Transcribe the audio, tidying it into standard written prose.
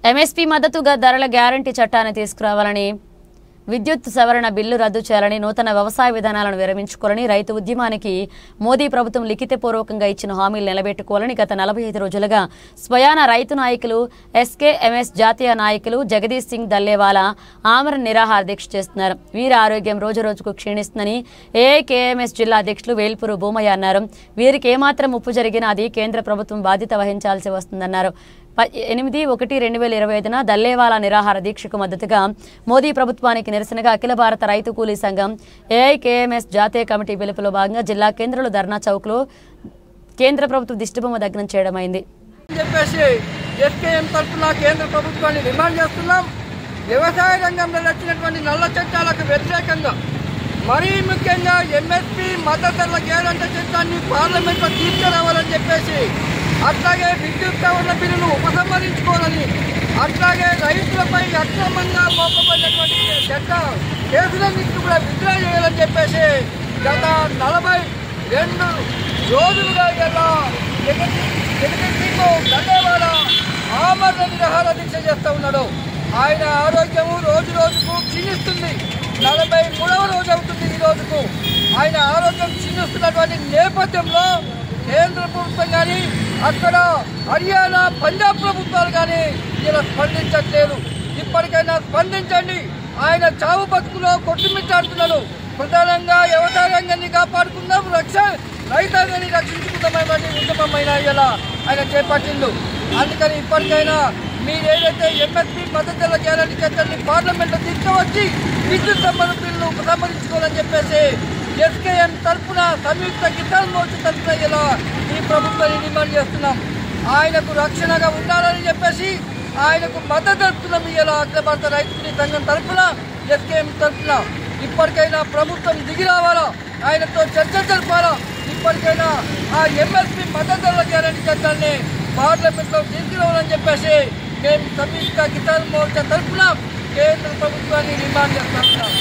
MSP మద్దతుగా ధరల guarantee చట్టాన్ని తీసుకురావాలని, విద్యుత్ సవరణ బిల్లు రద్దు చేయాలని, నూతన వ్యవసాయ విధానాలను విరమించుకోవాలని, రైతు ఉద్యమానికి మోదీ ప్రభుత్వం లిఖితపూర్వకంగా ఇచ్చిన హామీలు నిలబెట్టుకోవాలని గత 45 రోజులుగా స్వయాన రైతు నాయకులు, ఎస్కేఎంఎస్ జాతీయ నాయకులు జగదీష్ సింగ్ దల్లేవాలా ఆమరణ నిరాహార దీక్ష చేస్తున్నారు. వీరి ఆరోగ్యం రోజురోజుకు క్షీణిస్తుందని ఏఐకేఎంఎస్ జిల్లా అధ్యక్షులు వేల్పూరు భూమయ్య అన్నారు. వీరికి ఏమాత్రం ముప్పు జరిగినా అది కేంద్ర ప్రభుత్వం బాధ్యత వహించాల్సి వస్తుందన్నారు. 8/1/2025 దల్లేవాలా నిరాహార దీక్షకు మద్దతుగా మోదీ ప్రభుత్వానికి నిరసనగా అఖిల భారత రైతు కూలీ సంఘం ఏఐకేఎంఎస్ జాతీయ కమిటీ పిలుపులో భాగంగా జిల్లా కేంద్రంలో ధర్నా చౌక్లో కేంద్ర ప్రభుత్వ దిష్టిబొమ్మ దగ్నం చేయడమైంది. కేంద్ర ప్రభుత్వాన్ని డిమాండ్ చేస్తున్నాం. వ్యవసాయ రంగంలో వచ్చినటువంటి నల్ల చట్టాలకు వ్యతిరేకంగా, మరీ ముఖ్యంగా ఎంఎస్పీ మద్దతు ధరల గ్యారంటీ చట్టాన్ని పార్లమెంట్లో తీసుకురావాలని చెప్పేసి, అట్లాగే విద్యుత్ సవరణ బిల్లును ఉపసంహరించుకోవాలని, అట్లాగే రైతులపై అక్రమంగా మోపబడినటువంటి చట్ట కేసులన్నింటినీ కూడా విత్డ్రా చేయాలని చెప్పేసి గత 42 రోజులుగా ఇలా జగదీష్ సింగ్ దల్లేవాలా ఆమరణ నిరాహార దీక్ష చేస్తూ ఉన్నాడు. ఆయన ఆరోగ్యము రోజు రోజుకు క్షీణిస్తుంది. 43వ రోజు అవుతుంది ఈ రోజుకు. ఆయన ఆరోగ్యం క్షీణిస్తున్నటువంటి నేపథ్యంలో కేంద్ర ప్రభుత్వం కానీ, అక్కడ హర్యానా, పంజాబ్ ప్రభుత్వాలు కానీ ఇలా స్పందించట్లేదు. ఇప్పటికైనా స్పందించండి. ఆయన చావు బతుకులో కొట్టుమిట్టాడుతున్నాడు. ప్రధానంగా వ్యవసాయ రంగాన్ని కాపాడుకుందాం, రైతాంగాన్ని రక్షించుకుందామని ఉద్యమమైన ఇలా ఆయన చేపట్టిండు. అందుకని ఇప్పటికైనా మీరేదైతే ఎంఎస్పీ మద్దతు ధరల గ్యారంటీ చట్టాన్ని పార్లమెంట్లో తీసుకువచ్చి విద్యుత్ సవరణ బిల్లును ఉపసంహరించుకోవాలని చెప్పేసి ఎస్కేఎం తరఫున, సంయుక్త కిసాన్ మోర్చా తరఫున ఇలా ఈ ప్రభుత్వాన్ని డిమాండ్ చేస్తున్నాం. ఆయనకు రక్షణగా ఉండాలని చెప్పేసి ఆయనకు మద్దతు తెలుపుతున్నాం. ఇలా అఖిల భారత రైతు కూలీ సంఘం తరఫున, ఎస్కేఎం తరఫున ఇప్పటికైనా ప్రభుత్వం దిగి రావాలా, ఆయనతో చర్చ జరపాలా. ఇప్పటికైనా ఆ ఎంఎస్పీ మద్దతు ధరల గ్యారంటీ చట్టాన్ని పార్లమెంట్లో తీసుకురావాలని చెప్పేసి మేము సంయుక్త కిసాన్ మోర్చా తరఫున కేంద్ర ప్రభుత్వాన్ని డిమాండ్ చేస్తున్నాం.